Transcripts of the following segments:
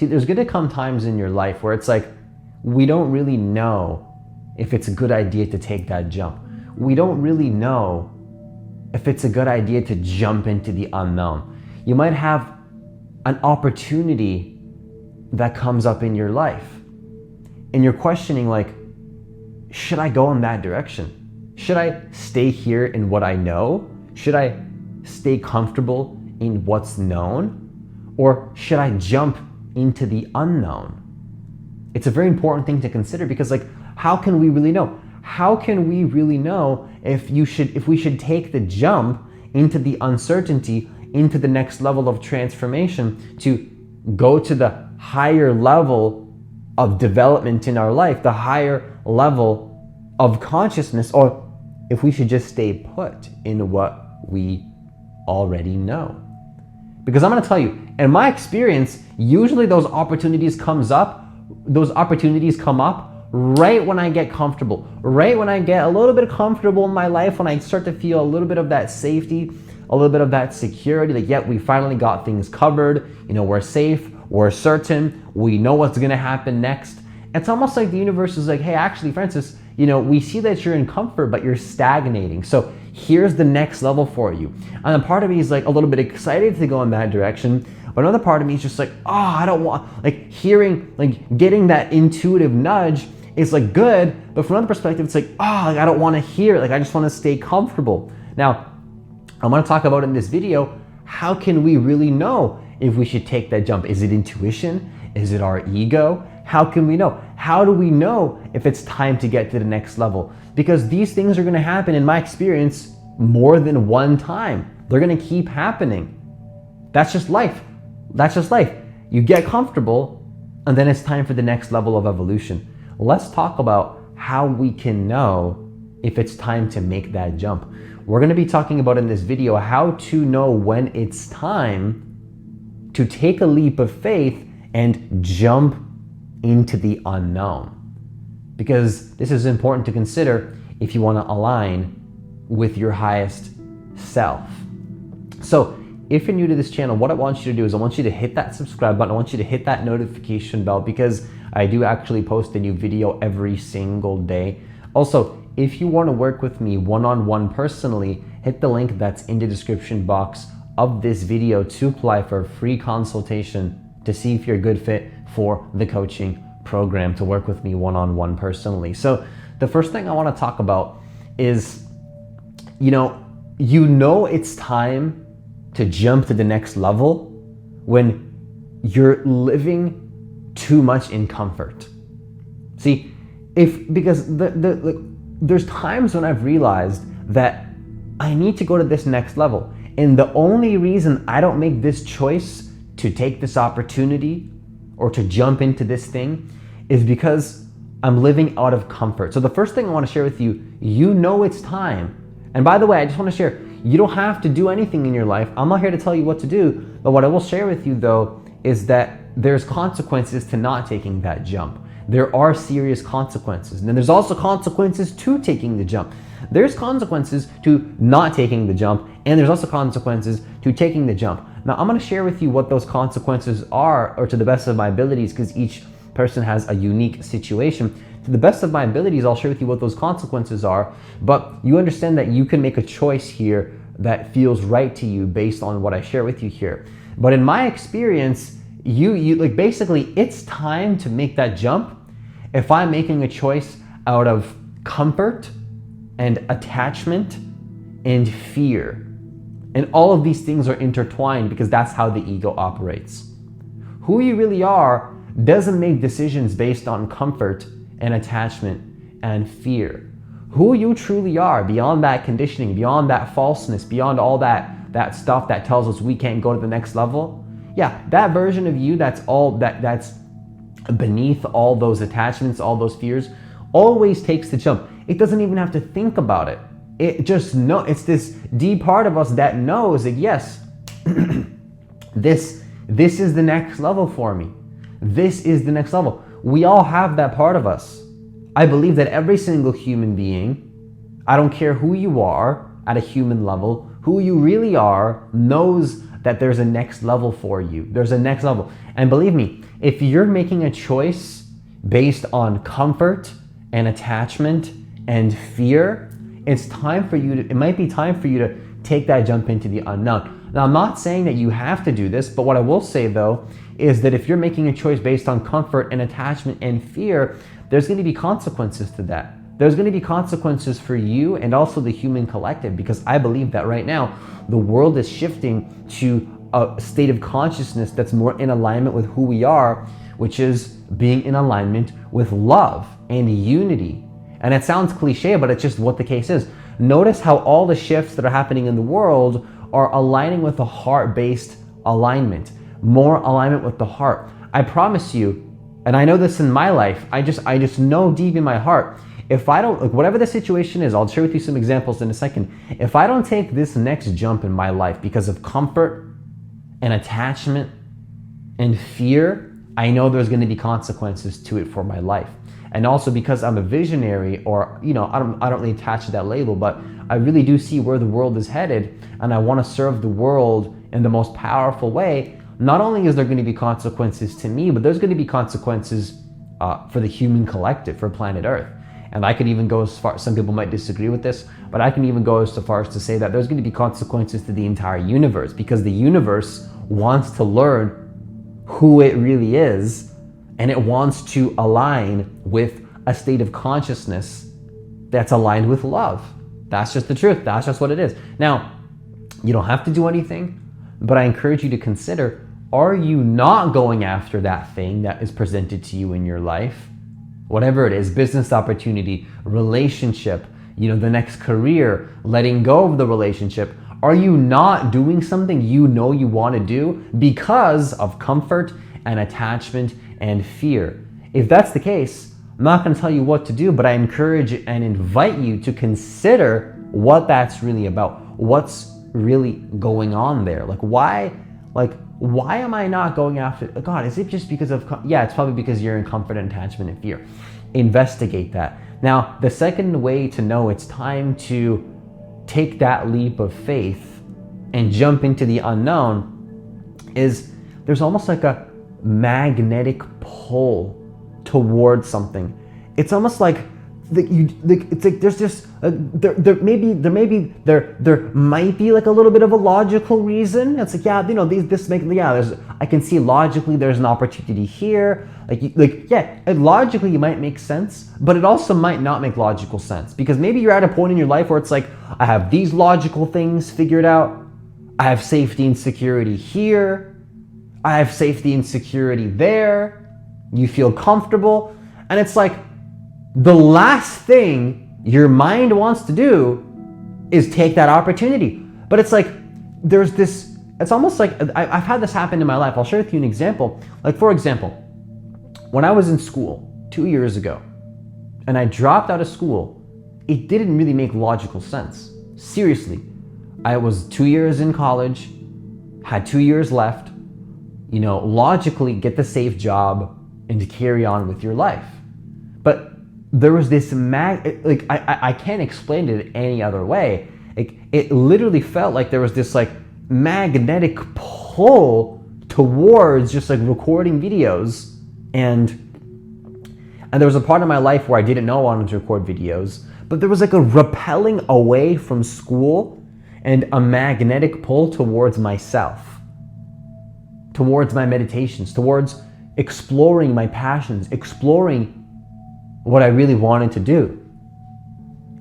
See, there's going to come times in your life where it's like, we don't really know if it's a good idea to take that jump. We don't really know if it's a good idea to jump into the unknown. You might have an opportunity that comes up in your life and you're questioning, like, should I go in that direction? Should I stay here in what I know? Should I stay comfortable in what's known? Or should I jump into the unknown? It's a very important thing to consider, because like, how can we really know? How can we really know if we should take the jump into the uncertainty, into the next level of transformation, to go to the higher level of development in our life, the higher level of consciousness, or if we should just stay put in what we already know? Because I'm going to tell you, in my experience, usually those opportunities come up right when I get comfortable, right when I get a little bit comfortable in my life, when I start to feel a little bit of that safety, a little bit of that security, like, yeah, we finally got things covered, we're safe, we're certain, we know what's going to happen next. It's almost like the universe is like, hey, actually, Francis, we see that you're in comfort, but you're stagnating. So here's the next level for you. And a part of me is like a little bit excited to go in that direction. But another part of me is just like, oh, I don't want, like, getting that intuitive nudge is like good. But from another perspective, it's like, oh, like, I don't want to hear it. Like, I just want to stay comfortable. Now, I want to talk about in this video, how can we really know if we should take that jump? Is it intuition? Is it our ego? How can we know? How do we know if it's time to get to the next level? Because these things are going to happen, in my experience, more than one time. They're going to keep happening. That's just life. That's just life. You get comfortable, and then it's time for the next level of evolution. Let's talk about how we can know if it's time to make that jump. We're going to be talking about in this video how to know when it's time to take a leap of faith and jump into the unknown. Because this is important to consider if you want to align with your highest self. So if you're new to this channel, what I want you to do is I want you to hit that subscribe button. I want you to hit that notification bell, because I do actually post a new video every single day. Also, if you want to work with me one-on-one personally, hit the link that's in the description box of this video to apply for a free consultation to see if you're a good fit for the coaching program, to work with me one-on-one personally. So the first thing I want to talk about is, it's time to jump to the next level when you're living too much in comfort. See, because there's times when I've realized that I need to go to this next level. And the only reason I don't make this choice to take this opportunity or to jump into this thing is because I'm living out of comfort. So the first thing I want to share with you, it's time. And by the way, I just want to share, you don't have to do anything in your life. I'm not here to tell you what to do, but what I will share with you though is that there's consequences to not taking that jump. There are serious consequences. And then there's also consequences to taking the jump. There's consequences to not taking the jump, and there's also consequences to taking the jump. Now, I'm going to share with you what those consequences are, or to the best of my abilities, because each person has a unique situation. To the best of my abilities, I'll share with you what those consequences are, but you understand that you can make a choice here that feels right to you based on what I share with you here. But in my experience, basically, it's time to make that jump if I'm making a choice out of comfort and attachment and fear. And all of these things are intertwined, because that's how the ego operates. Who you really are doesn't make decisions based on comfort and attachment and fear. Who you truly are, beyond that conditioning, beyond that falseness, beyond all that stuff that tells us we can't go to the next level, yeah, that version of you that's beneath all those attachments, all those fears, always takes the jump. It doesn't even have to think about it. It just it's this deep part of us that knows that, yes, this is the next level for me. This is the next level. We all have that part of us. I believe that every single human being, I don't care who you are at a human level, who you really are, knows that there's a next level for you. There's a next level. And believe me, If you're making a choice based on comfort and attachment and fear, it might be time for you to take that jump into the unknown. Now, I'm not saying that you have to do this, but what I will say though, is that if you're making a choice based on comfort and attachment and fear, there's going to be consequences to that. There's going to be consequences for you and also the human collective, because I believe that right now, the world is shifting to a state of consciousness that's more in alignment with who we are, which is being in alignment with love and unity. And it sounds cliche, but it's just what the case is. Notice how all the shifts that are happening in the world are aligning with a heart-based alignment, more alignment with the heart. I promise you, and I know this in my life, I just know deep in my heart, if I don't, like whatever the situation is, I'll share with you some examples in a second. If I don't take this next jump in my life because of comfort and attachment and fear, I know there's going to be consequences to it for my life. And also because I'm a visionary, or I don't really attach to that label, but I really do see where the world is headed, and I want to serve the world in the most powerful way. Not only is there going to be consequences to me, but there's going to be consequences for the human collective, for planet Earth. And I could even go as far, some people might disagree with this, but I can even go as far as to say that there's going to be consequences to the entire universe, because the universe wants to learn who it really is, and it wants to align with a state of consciousness that's aligned with love. That's just the truth. That's just what it is. Now, you don't have to do anything, but I encourage you to consider, are you not going after that thing that is presented to you in your life? Whatever it is, business opportunity, relationship, the next career, letting go of the relationship. Are you not doing something you want to do because of comfort and attachment and fear? If that's the case, I'm not going to tell you what to do, but I encourage and invite you to consider what that's really about. What's really going on there? Why am I not going after God? Is it just because of, it's probably because you're in comfort and attachment and fear. Investigate that. Now, the second way to know it's time to take that leap of faith and jump into the unknown is there's almost like a magnetic pull towards something. It's almost like it's like there's just there might be like a little bit of a logical reason. It's like I can see logically there's an opportunity here. Logically it might make sense, but it also might not make logical sense, because maybe you're at a point in your life where it's like, I have these logical things figured out. I have safety and security here. I have safety and security there. You feel comfortable, and it's like, the last thing your mind wants to do is take that opportunity. But it's like, there's this, it's almost like, I've had this happen in my life. I'll share with you an example. For example, when I was in school 2 years ago and I dropped out of school, it didn't really make logical sense. Seriously, I was 2 years in college, had 2 years left, logically get the safe job and to carry on with your life. But there was this I can't explain it any other way. It literally felt like there was this magnetic pull towards just recording videos, and there was a part of my life where I didn't know I wanted to record videos, but there was a repelling away from school and a magnetic pull towards myself, towards my meditations, towards exploring my passions, exploring what I really wanted to do.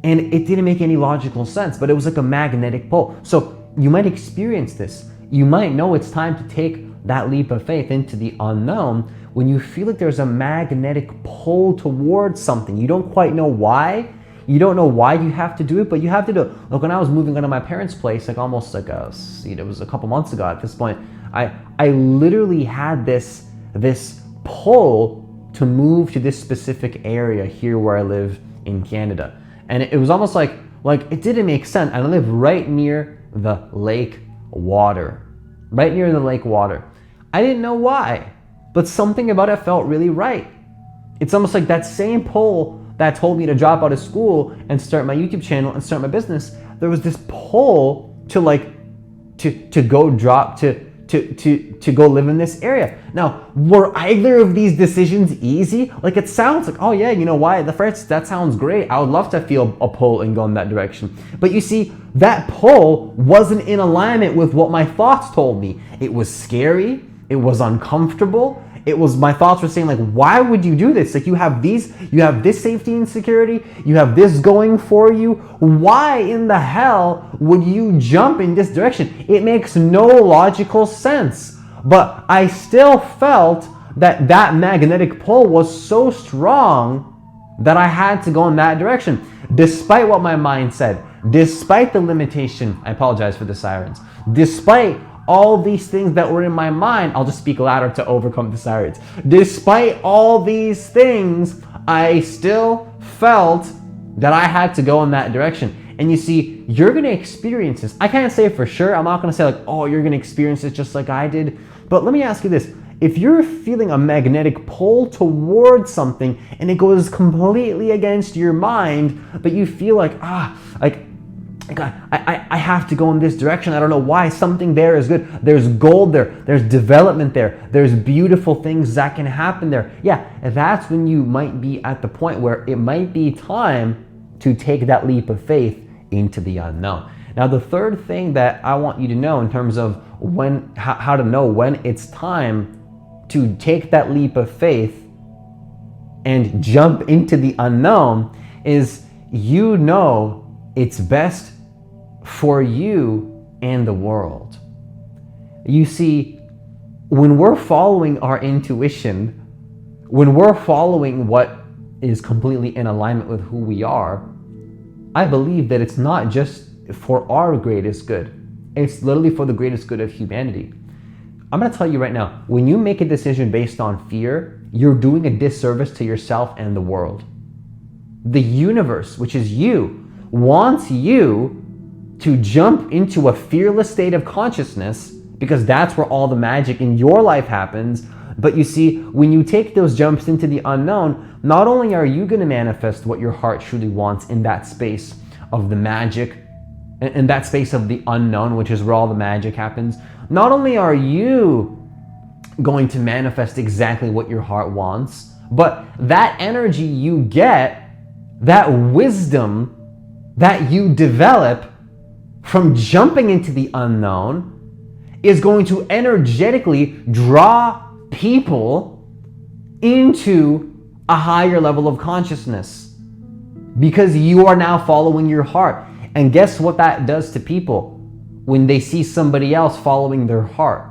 And it didn't make any logical sense, but it was like a magnetic pull. So you might experience this. You might know it's time to take that leap of faith into the unknown when you feel like there's a magnetic pull towards something. You don't quite know why. You don't know why you have to do it, but you have to do it. When I was moving out of my parents' place, it was a couple months ago at this point, I literally had this pull to move to this specific area here where I live in Canada. And it was almost like it didn't make sense. And I live right near the lake water. Right near the lake water. I didn't know why, but something about it felt really right. It's almost like that same pull that told me to drop out of school and start my YouTube channel and start my business. There was this pull to to go live in this area. Now, were either of these decisions easy? Like, it sounds like, oh yeah, you know why? The first, that sounds great. I would love to feel a pull and go in that direction. But you see, that pull wasn't in alignment with what my thoughts told me. It was scary. It was uncomfortable. It was, my thoughts were saying like, why would you do this? Like, you have this safety and security, you have this going for you. Why in the hell would you jump in this direction? It makes no logical sense. But I still felt that that magnetic pull was so strong that I had to go in that direction. Despite what my mind said, despite the limitation, I apologize for the sirens, despite all these things that were in my mind, I'll just speak louder to overcome the sirens. Despite all these things, I still felt that I had to go in that direction. And you see, you're gonna experience this. I can't say for sure. I'm not gonna say like, oh, you're gonna experience this just like I did. But let me ask you this. If you're feeling a magnetic pull towards something and it goes completely against your mind, but you feel like, God, I have to go in this direction. I don't know why. Something there is good. There's gold there. There's development there. There's beautiful things that can happen there. Yeah, that's when you might be at the point where it might be time to take that leap of faith into the unknown. Now, the third thing that I want you to know in terms of how to know when it's time to take that leap of faith and jump into the unknown is, you know, it's best for you and the world. You see, when we're following our intuition, when we're following what is completely in alignment with who we are, I believe that it's not just for our greatest good. It's literally for the greatest good of humanity. I'm gonna tell you right now, when you make a decision based on fear, you're doing a disservice to yourself and the world. The universe, which is you, wants you to jump into a fearless state of consciousness, because that's where all the magic in your life happens. But you see, when you take those jumps into the unknown, not only are you going to manifest what your heart truly wants in that space of the magic, in that space of the unknown, which is where all the magic happens, not only are you going to manifest exactly what your heart wants, but that energy you get, that wisdom that you develop from jumping into the unknown, is going to energetically draw people into a higher level of consciousness, because you are now following your heart. And guess what that does to people when they see somebody else following their heart,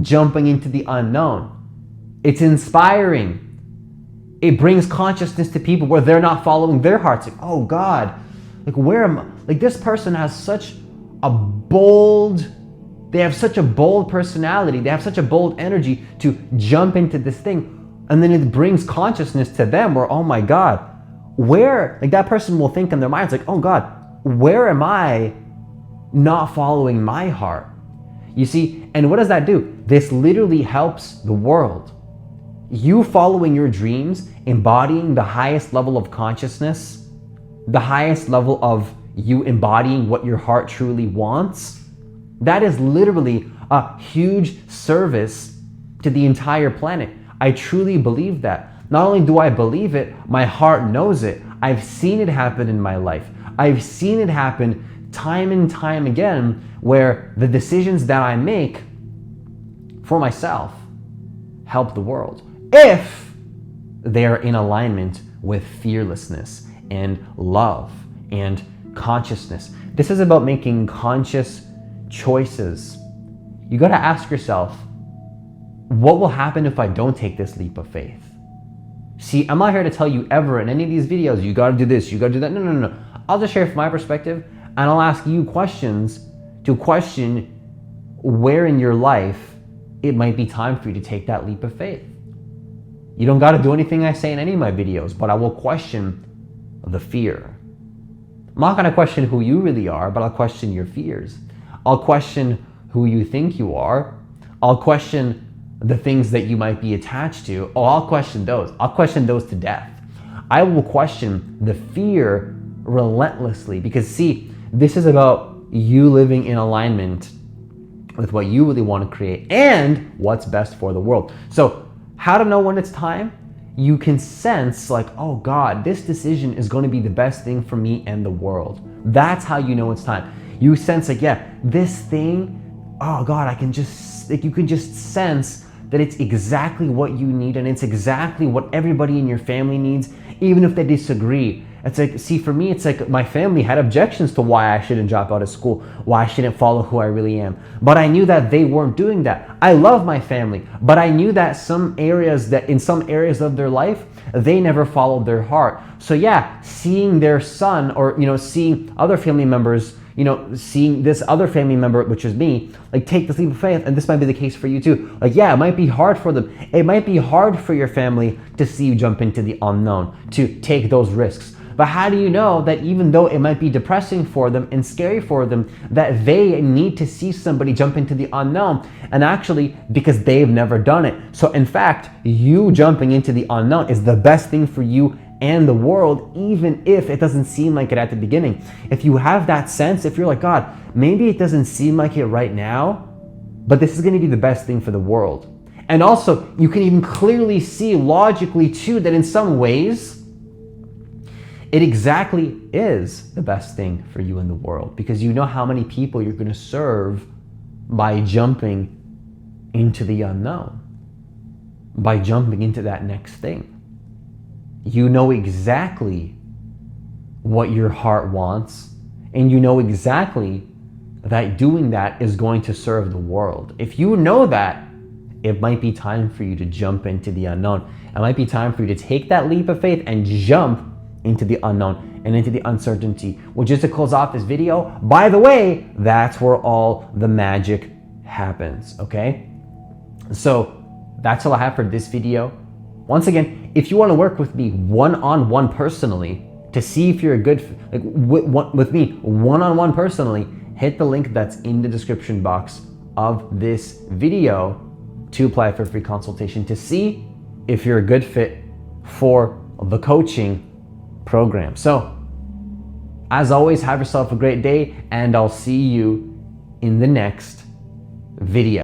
jumping into the unknown? It's inspiring. It brings consciousness to people where they're not following their hearts. Like, oh God, like, where am I? Like, this person has such a bold, they have such a bold personality, they have such a bold energy to jump into this thing. And then it brings consciousness to them where, oh my God, where, like, that person will think in their minds like, oh God, where am I not following my heart? You see, and what does that do? This literally helps the world. You following your dreams, embodying the highest level of consciousness, the highest level of you embodying what your heart truly wants, that is literally a huge service to the entire planet. I truly believe that. Not only do I believe it, my heart knows it. I've seen it happen in my life. I've seen it happen time and time again, where the decisions that I make for myself help the world, if they're in alignment with fearlessness and love and consciousness. This is about making conscious choices. You got to ask yourself, what will happen if I don't take this leap of faith? See, I'm not here to tell you ever in any of these videos, you got to do this, you got to do that. No. I'll just share from my perspective, and I'll ask you questions to question where in your life it might be time for you to take that leap of faith. You don't got to do anything I say in any of my videos, but I will question the fear. I'm not going to question who you really are, but I'll question your fears. I'll question who you think you are. I'll question the things that you might be attached to. Oh, I'll question those. I'll question those to death. I will question the fear relentlessly, because see, this is about you living in alignment with what you really want to create and what's best for the world. So how to know when it's time? You can sense like, oh God, this decision is going to be the best thing for me and the world. That's how you know it's time. You sense like, yeah, this thing, oh God, I can just, like, you can just sense that it's exactly what you need and it's exactly what everybody in your family needs, even if they disagree. It's like, see, for me, it's like my family had objections to why I shouldn't drop out of school, why I shouldn't follow who I really am. But I knew that they weren't doing that. I love my family, but I knew that in some areas of their life, they never followed their heart. So yeah, seeing their son or, seeing other family members, seeing this other family member, which is me, like take this leap of faith, and this might be the case for you too. Like, yeah, it might be hard for them. It might be hard for your family to see you jump into the unknown, to take those risks. But how do you know that even though it might be depressing for them and scary for them, that they need to see somebody jump into the unknown? And actually, because they've never done it. So in fact, you jumping into the unknown is the best thing for you and the world, even if it doesn't seem like it at the beginning. If you have that sense, if you're like, God, maybe it doesn't seem like it right now, but this is going to be the best thing for the world. And also, you can even clearly see logically too that in some ways, it exactly is the best thing for you in the world, because you know how many people you're going to serve by jumping into the unknown, by jumping into that next thing. You know exactly what your heart wants, and you know exactly that doing that is going to serve the world. If you know that, it might be time for you to jump into the unknown. It might be time for you to take that leap of faith and jump into the unknown and into the uncertainty. Which, just to close off this video, by the way, that's where all the magic happens, okay? So that's all I have for this video. Once again, if you want to work with me one-on-one personally to see if you're a good, like with me one-on-one personally, hit the link that's in the description box of this video to apply for a free consultation to see if you're a good fit for the coaching program. So, as always, have yourself a great day, and I'll see you in the next video.